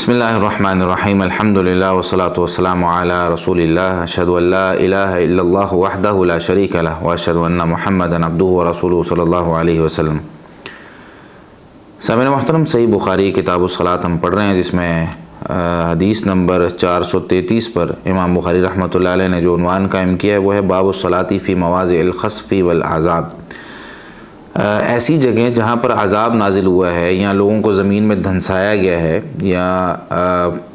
بسم اللہ الرحمن الرحیم الحمد للہ والصلاة والسلام علی رسول اللہ اشہد ان لا الہ الا اللہ وحدہ لا شریک لہ واشہد ان محمدا عبدہ ورسولہ صلی اللہ علیہ وسلم۔ سامعین محترم، صحیح بخاری کتاب الصلاۃ ہم پڑھ رہے ہیں، جس میں حدیث نمبر 433 پر امام بخاری رحمۃ اللہ علیہ نے جو عنوان قائم کیا ہے وہ ہے باب الصلاۃ فی مواضع الخسف والعذاب۔ ایسی جگہیں جہاں پر عذاب نازل ہوا ہے یا لوگوں کو زمین میں دھنسایا گیا ہے یا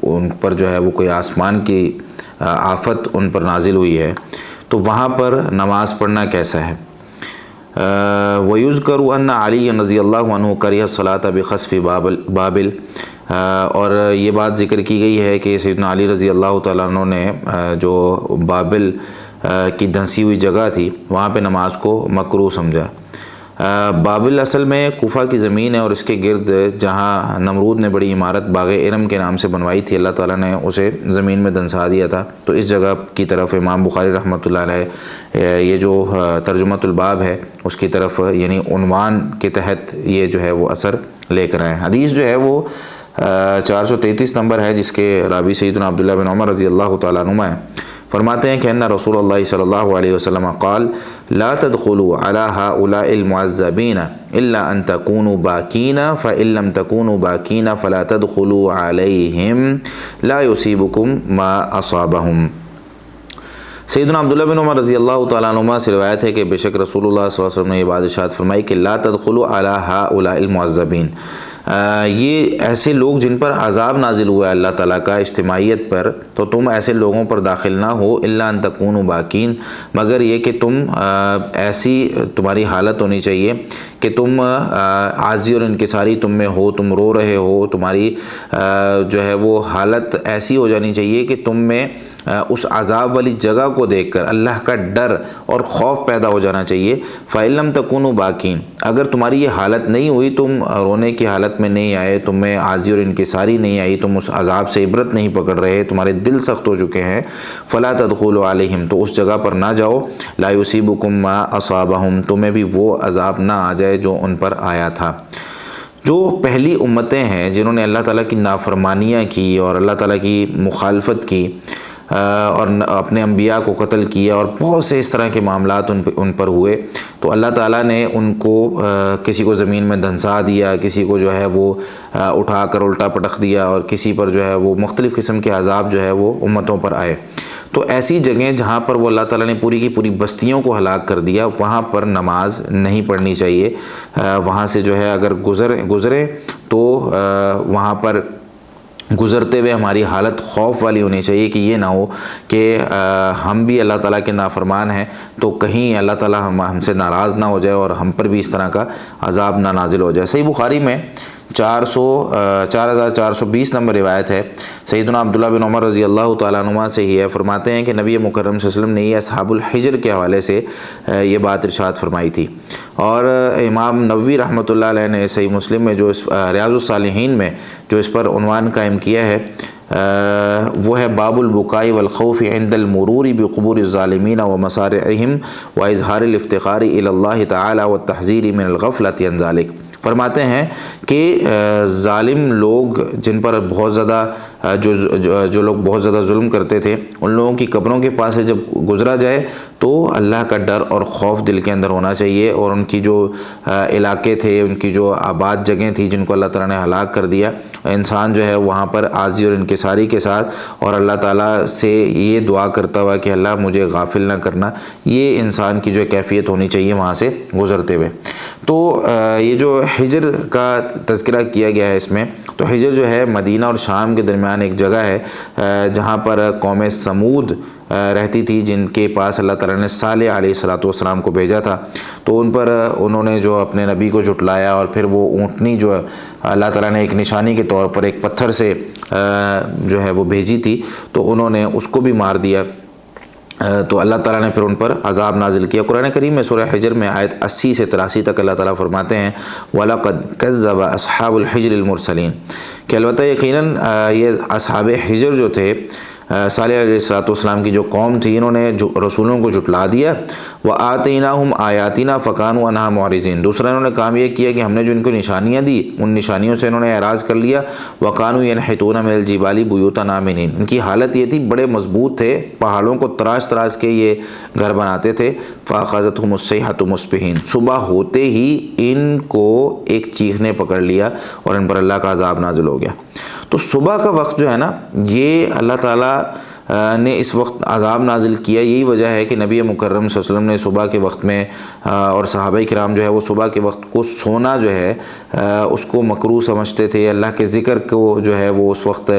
ان پر جو ہے وہ کوئی آسمان کی آفت ان پر نازل ہوئی ہے، تو وہاں پر نماز پڑھنا کیسا ہے۔ وَيُذْكَرُ أَنَّ عَلِيًّا رضی اللہ عنہ کَرِہَ الصَّلَاةَ بِخَسْفِ بابل، اور یہ بات ذکر کی گئی ہے کہ سیدنا علی رضی اللہ تعالیٰ عنہ نے جو بابل کی دھنسی ہوئی جگہ تھی وہاں پہ نماز کو مکروہ سمجھا۔ بابل اصل میں کوفہ کی زمین ہے، اور اس کے گرد جہاں نمرود نے بڑی عمارت باغ ارم کے نام سے بنوائی تھی، اللہ تعالیٰ نے اسے زمین میں دھنسا دیا تھا۔ تو اس جگہ کی طرف امام بخاری رحمۃ اللہ علیہ یہ جو ترجمۃ الباب ہے اس کی طرف، یعنی عنوان کے تحت یہ جو ہے وہ اثر لے کر آئے۔ حدیث جو ہے وہ 433 نمبر ہے، جس کے راوی سیدنا عبداللہ بن عمر رضی اللہ تعالیٰ عنہما ہے۔ فرماتے ہیں کہ ان رسول اللہ صلی اللہ علیہ وسلم قال لا تدخلوا على هؤلاء المعذبين الا ان تكونوا باكين فان لم تكونوا باكين فلا تدخلوا عليهم لا يصيبكم ما اصابهم۔ سیدنا عبداللہ بن عمر رضی اللہ تعالیٰ عنہما سے روایت ہے کہ بے شک رسول اللہ صلی اللہ علیہ وسلم نے یہ بات ارشاد فرمائی کہ لا تدخلوا على هؤلاء المعذبين، یہ ایسے لوگ جن پر عذاب نازل ہوا ہے اللہ تعالیٰ کا اجتماعیت پر، تو تم ایسے لوگوں پر داخل نہ ہو الا ان تکونوا باکین، مگر یہ کہ تم ایسی تمہاری حالت ہونی چاہیے کہ تم عاجزی اور انکساری تم میں ہو، تم رو رہے ہو، تمہاری جو ہے وہ حالت ایسی ہو جانی چاہیے کہ تم میں اس عذاب والی جگہ کو دیکھ کر اللہ کا ڈر اور خوف پیدا ہو جانا چاہیے۔ فَإِن لَمْ تَكُونُوا بَاكِينَ، اگر تمہاری یہ حالت نہیں ہوئی، تم رونے کی حالت میں نہیں آئے، تم میں عاجزی اور انکساری نہیں آئی، تم اس عذاب سے عبرت نہیں پکڑ رہے، تمہارے دل سخت ہو چکے ہیں، فَلَا تَدْخُلُوا عَلَيْهِمْ، تو اس جگہ پر نہ جاؤ، لَا يُصِيبُكُم مَّا أَصَابَهُمْ، تمہیں بھی وہ عذاب نہ آ جائے جو ان پر آیا تھا۔ جو پہلی امتیں ہیں جنہوں نے اللہ تعالیٰ کی نافرمانیاں کی اور اللہ تعالیٰ کی مخالفت کی اور اپنے انبیاء کو قتل کیا اور بہت سے اس طرح کے معاملات ان پر ہوئے، تو اللہ تعالیٰ نے ان کو کسی کو زمین میں دھنسا دیا، کسی کو جو ہے وہ اٹھا کر الٹا پٹخ دیا، اور کسی پر جو ہے وہ مختلف قسم کے عذاب جو ہے وہ امتوں پر آئے۔ تو ایسی جگہیں جہاں پر وہ اللہ تعالیٰ نے پوری کی پوری بستیوں کو ہلاک کر دیا، وہاں پر نماز نہیں پڑھنی چاہیے۔ وہاں سے جو ہے اگر گزرے تو وہاں پر گزرتے ہوئے ہماری حالت خوف والی ہونی چاہیے کہ یہ نہ ہو کہ ہم بھی اللہ تعالیٰ کے نافرمان ہیں، تو کہیں اللہ تعالیٰ ہم سے ناراض نہ ہو جائے اور ہم پر بھی اس طرح کا عذاب نہ نازل ہو جائے۔ صحیح بخاری میں 4420 نمبر روایت ہے، سیدنا عبداللہ بن عمر رضی اللہ تعالیٰ عنہما سے ہی ہے، فرماتے ہیں کہ نبی مکرم صلی اللہ علیہ وسلم نے یہ اصحاب الحجر کے حوالے سے یہ بات ارشاد فرمائی تھی۔ اور امام نووی رحمۃ اللہ علیہ نے صحیح مسلم میں جو ریاض الصالحین میں جو اس پر عنوان قائم کیا ہے وہ ہے باب البکاء والخوف عند المرور بقبور الظالمین ومصارعهم واظہار الافتقار الی اللہ تعالی والتحذیر من الغفلۃ عن ذلک۔ فرماتے ہیں کہ ظالم لوگ جن پر بہت زیادہ جو لوگ بہت زیادہ ظلم کرتے تھے، ان لوگوں کی قبروں کے پاس سے جب گزرا جائے تو اللہ کا ڈر اور خوف دل کے اندر ہونا چاہیے، اور ان کی جو علاقے تھے، ان کی جو آباد جگہیں تھیں جن کو اللہ تعالیٰ نے ہلاک کر دیا، انسان جو ہے وہاں پر عاجزی اور انکساری کے ساتھ اور اللہ تعالیٰ سے یہ دعا کرتا ہوا کہ اللہ مجھے غافل نہ کرنا، یہ انسان کی جو کیفیت ہونی چاہیے وہاں سے گزرتے ہوئے۔ تو یہ جو حجر کا تذکرہ کیا گیا ہے اس میں، تو حجر جو ہے مدینہ اور شام کے درمیان ایک جگہ ہے جہاں پر قوم سمود رہتی تھی، جن کے پاس اللہ تعالیٰ نے صالح علیہ السلام کو بھیجا تھا۔ تو ان پر انہوں نے جو اپنے نبی کو جھٹلایا، اور پھر وہ اونٹنی جو اللہ تعالیٰ نے ایک نشانی کے طور پر ایک پتھر سے جو ہے وہ بھیجی تھی، تو انہوں نے اس کو بھی مار دیا۔ تو اللہ تعالیٰ نے پھر ان پر عذاب نازل کیا۔ قرآن کریم میں سورہ حجر میں آیت 80 سے 83 تک اللہ تعالیٰ فرماتے ہیں وَلَقَدْ كَذَّبَ أَصْحَابُ الْحِجْرِ الْمُرْسَلِينَ، کہ البتہ یقیناً یہ اصحاب حجر جو تھے صالح علیہ السلام کی جو قوم تھی، انہوں نے جو رسولوں کو جھٹلا دیا، وَآتَيْنَاهُمْ آيَاتِنَا فَكَانُوا عَنْهَا مُعْرِضِينَ۔ دوسرا انہوں نے کام یہ کیا کہ ہم نے جو ان کو نشانیاں دی، ان نشانیوں سے انہوں نے اعراض کر لیا۔ وَكَانُوا يَنْحِتُونَ مِنَ الْجِبَالِ بُيُوتًا آمِنِينَ، ان کی حالت یہ تھی بڑے مضبوط تھے، پہاڑوں کو تراش تراش کے یہ گھر بناتے تھے۔ فَأَخَذَتْهُمُ الصَّيْحَةُ مُصْبِحِينَ، صبح ہوتے ہی ان کو ایک چیخ نے پکڑ لیا اور ان پر اللہ کا عذاب نازل ہو گیا۔ تو صبح کا وقت جو ہے نا، یہ اللہ تعالیٰ نے اس وقت عذاب نازل کیا، یہی وجہ ہے کہ نبی مکرم صلی اللہ علیہ وسلم نے صبح کے وقت میں اور صحابہ کرام جو ہے وہ صبح کے وقت کو سونا جو ہے اس کو مکروہ سمجھتے تھے۔ اللہ کے ذکر کو جو ہے وہ اس وقت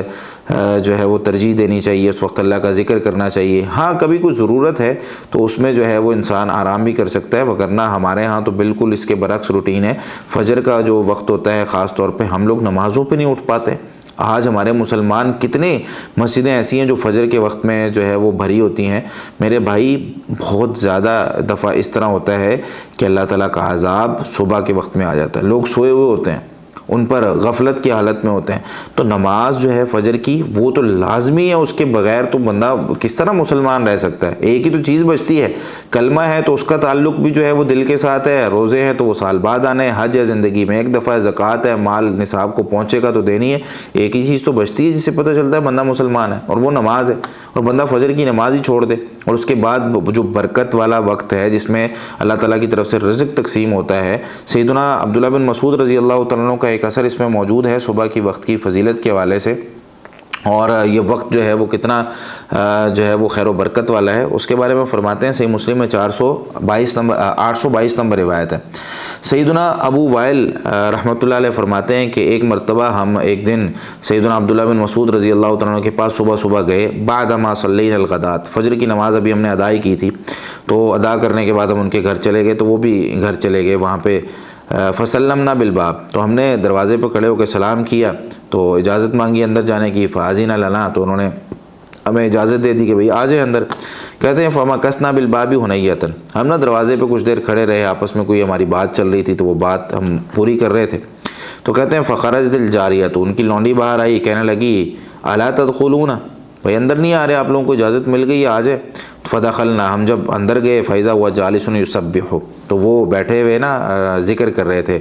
جو ہے وہ ترجیح دینی چاہیے، اس وقت اللہ کا ذکر کرنا چاہیے۔ ہاں کبھی کوئی ضرورت ہے تو اس میں جو ہے وہ انسان آرام بھی کر سکتا ہے، وگرنہ ہمارے ہاں تو بالکل اس کے برعکس روٹین ہے۔ فجر کا جو وقت ہوتا ہے خاص طور پہ ہم لوگ نمازوں پہ نہیں اٹھ پاتے۔ آج ہمارے مسلمان کتنے مسجدیں ایسی ہیں جو فجر کے وقت میں جو ہے وہ بھری ہوتی ہیں۔ میرے بھائی بہت زیادہ دفعہ اس طرح ہوتا ہے کہ اللہ تعالیٰ کا عذاب صبح کے وقت میں آ جاتا ہے، لوگ سوئے ہوئے ہوتے ہیں، ان پر غفلت کی حالت میں ہوتے ہیں۔ تو نماز جو ہے فجر کی وہ تو لازمی ہے، اس کے بغیر تو بندہ کس طرح مسلمان رہ سکتا ہے۔ ایک ہی تو چیز بچتی ہے، کلمہ ہے تو اس کا تعلق بھی جو ہے وہ دل کے ساتھ ہے، روزے ہیں تو وہ سال بعد آنے، حج ہے زندگی میں ایک دفعہ، زکوٰۃ ہے، مال نصاب کو پہنچے گا تو دینی ہے۔ ایک ہی چیز تو بچتی ہے جس سے پتہ چلتا ہے بندہ مسلمان ہے، اور وہ نماز ہے۔ اور بندہ فجر کی نماز ہی چھوڑ دے اور اس کے بعد جو برکت والا وقت ہے جس میں اللہ تعالیٰ کی طرف سے رزق تقسیم ہوتا ہے، سیدنا عبداللہ بن مسعود رضی اللہ تعالیٰ عنہ کا ایک اثر اس میں موجود ہے صبح کی وقت کی فضیلت کے حوالے سے، اور یہ وقت جو ہے وہ کتنا جو ہے وہ خیر و برکت والا ہے، اس کے بارے میں فرماتے ہیں۔ صحیح مسلم میں 822 نمبر روایت ہے۔ سیدنا ابو وائل رحمۃ اللہ علیہ فرماتے ہیں کہ ایک مرتبہ ہم ایک دن سیدنا عبداللہ بن مسعود رضی اللہ تعالیٰ عنہ کے پاس صبح گئے، بعد ما صلینا الغداۃ، فجر کی نماز ابھی ہم نے ادائی کی تھی، تو ادا کرنے کے بعد ہم ان کے گھر چلے گئے، تو وہ بھی گھر چلے گئے وہاں پہ۔ فسلمنا بالباب، تو ہم نے دروازے پہ کھڑے ہو کے سلام کیا، تو اجازت مانگی اندر جانے کی۔ فاذن لنا، تو انہوں نے ہمیں اجازت دے دی کہ بھئی آ جائیں اندر۔ کہتے ہیں فمکثنا بالباب حنیۃ، ہم نا دروازے پہ کچھ دیر کھڑے رہے، آپس میں کوئی ہماری بات چل رہی تھی تو وہ بات ہم پوری کر رہے تھے۔ تو کہتے ہیں فخرجت الجاریہ، تو ان کی لونڈی باہر آئی، کہنے لگی الا تدخلون، بھئی اندر نہیں آ رہے، آپ لوگوں کو اجازت مل گئی، آ جائے۔ فدخلنا، ہم جب اندر گئے، فاذا ہوا جالس یسبح، تو وہ بیٹھے ہوئے نا ذکر کر رہے تھے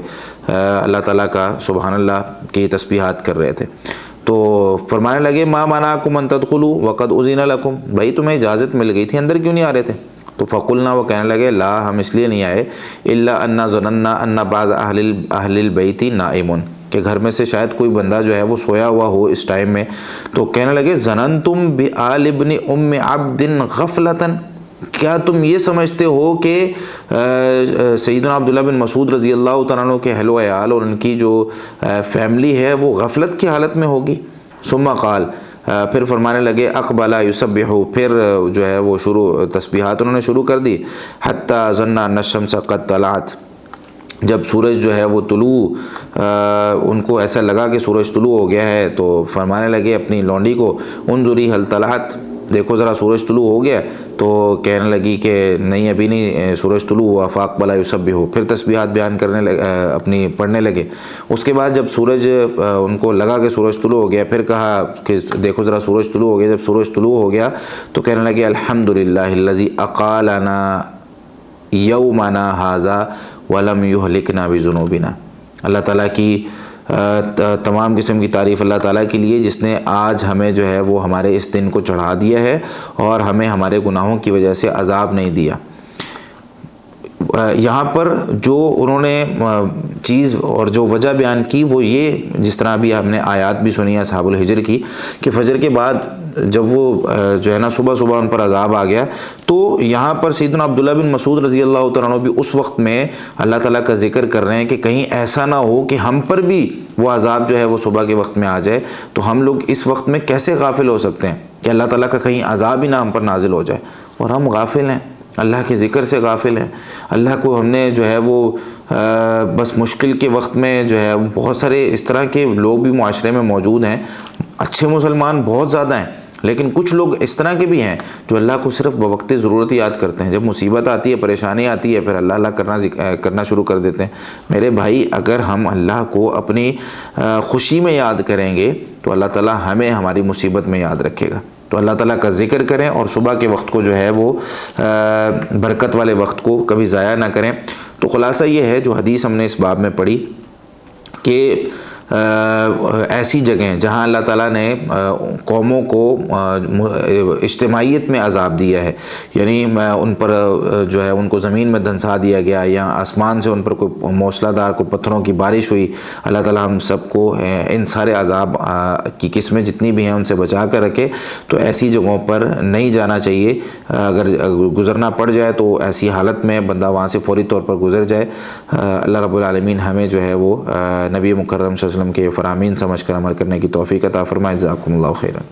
اللہ تعالیٰ کا، سبحان اللہ کی تسبیحات کر رہے تھے۔ تو فرمانے لگے ما منعکم ان تدخلوا وقد اذن لکم، بھائی تمہیں اجازت مل گئی تھی، اندر کیوں نہیں آ رہے تھے؟ تو فقلنا، وہ کہنے لگے لا، ہم اس لیے نہیں آئے، الا ان ظننا ان بعض اہل البیت نائم، کہ گھر میں سے شاید کوئی بندہ جو ہے وہ سویا ہوا ہو اس ٹائم میں۔ تو کہنے لگے ظننتم بآل ابن ام عبد غفلۃ، کیا تم یہ سمجھتے ہو کہ سیدنا عبداللہ بن مسعود رضی اللہ تعالیٰ عنہ کے اہل و عیال اور ان کی جو فیملی ہے وہ غفلت کی حالت میں ہوگی؟ ثم قال، پھر فرمانے لگے اقبل یسبح، پھر جو ہے وہ تسبیحات انہوں نے شروع کر دی، حتی ظن ان الشمس قد طلعت، جب سورج جو ہے وہ طلوع، ان کو ایسا لگا کہ سورج طلوع ہو گیا ہے، تو فرمانے لگے اپنی لونڈی کو انظری هل طلعت، دیکھو ذرا سورج طلوع ہو گیا۔ تو کہنے لگی کہ نہیں ابھی نہیں سورج طلوع ہوا۔ فاقبل یسبح، پھر تسبیحات بیان کرنے لگے، اپنی پڑھنے لگے۔ اس کے بعد جب سورج ان کو لگا کہ سورج طلوع ہو گیا، پھر کہا کہ دیکھو ذرا سورج طلوع ہو گیا۔ جب سورج طلوع ہو گیا تو کہنے لگے الحمدللہ الذی اقالنا یومنا ھذا ولم یہلکنا بذنوبنا، اللہ تعالیٰ کی تمام قسم کی تعریف اللہ تعالیٰ کے لیے جس نے آج ہمیں جو ہے وہ ہمارے اس دن کو چڑھا دیا ہے اور ہمیں ہمارے گناہوں کی وجہ سے عذاب نہیں دیا۔ یہاں پر جو انہوں نے چیز اور جو وجہ بیان کی وہ یہ، جس طرح بھی ہم نے آیات بھی سنی ہے اصحاب الحجر کی، کہ فجر کے بعد جب وہ جو ہے نا صبح ان پر عذاب آ گیا، تو یہاں پر سیدنا عبداللہ بن مسعود رضی اللہ تعالیٰ عنہ بھی اس وقت میں اللہ تعالیٰ کا ذکر کر رہے ہیں کہ کہیں ایسا نہ ہو کہ ہم پر بھی وہ عذاب جو ہے وہ صبح کے وقت میں آ جائے، تو ہم لوگ اس وقت میں کیسے غافل ہو سکتے ہیں کہ اللہ تعالیٰ کا کہیں عذاب ہی نہ ہم پر نازل ہو جائے، اور ہم غافل ہیں، اللہ کے ذکر سے غافل ہیں۔ اللہ کو ہم نے جو ہے وہ بس مشکل کے وقت میں جو ہے، بہت سارے اس طرح کے لوگ بھی معاشرے میں موجود ہیں، اچھے مسلمان بہت زیادہ ہیں، لیکن کچھ لوگ اس طرح کے بھی ہیں جو اللہ کو صرف بوقت ضرورت یاد کرتے ہیں، جب مصیبت آتی ہے، پریشانی آتی ہے، پھر اللہ کرنا شروع کر دیتے ہیں۔ میرے بھائی، اگر ہم اللہ کو اپنی خوشی میں یاد کریں گے تو اللہ تعالیٰ ہمیں ہماری مصیبت میں یاد رکھے گا۔ تو اللہ تعالیٰ کا ذکر کریں اور صبح کے وقت کو جو ہے وہ برکت والے وقت کو کبھی ضائع نہ کریں۔ تو خلاصہ یہ ہے جو حدیث ہم نے اس باب میں پڑھی کہ ایسی جگہیں جہاں اللہ تعالیٰ نے قوموں کو اجتماعیت میں عذاب دیا ہے، یعنی ان پر جو ہے ان کو زمین میں دھنسا دیا گیا یا آسمان سے ان پر کوئی موسلا دار کو پتھروں کی بارش ہوئی، اللہ تعالیٰ ہم سب کو ان سارے عذاب کی قسمیں جتنی بھی ہیں ان سے بچا کر رکھے۔ تو ایسی جگہوں پر نہیں جانا چاہیے، اگر گزرنا پڑ جائے تو ایسی حالت میں بندہ وہاں سے فوری طور پر گزر جائے۔ اللہ رب العالمین ہمیں جو ہے وہ نبی مکرم صلی اللہ علیہ وسلم کے فرامین سمجھ کر عمل کرنے کی توفیق عطا فرمائے۔ جزاکم اللہ خیرا۔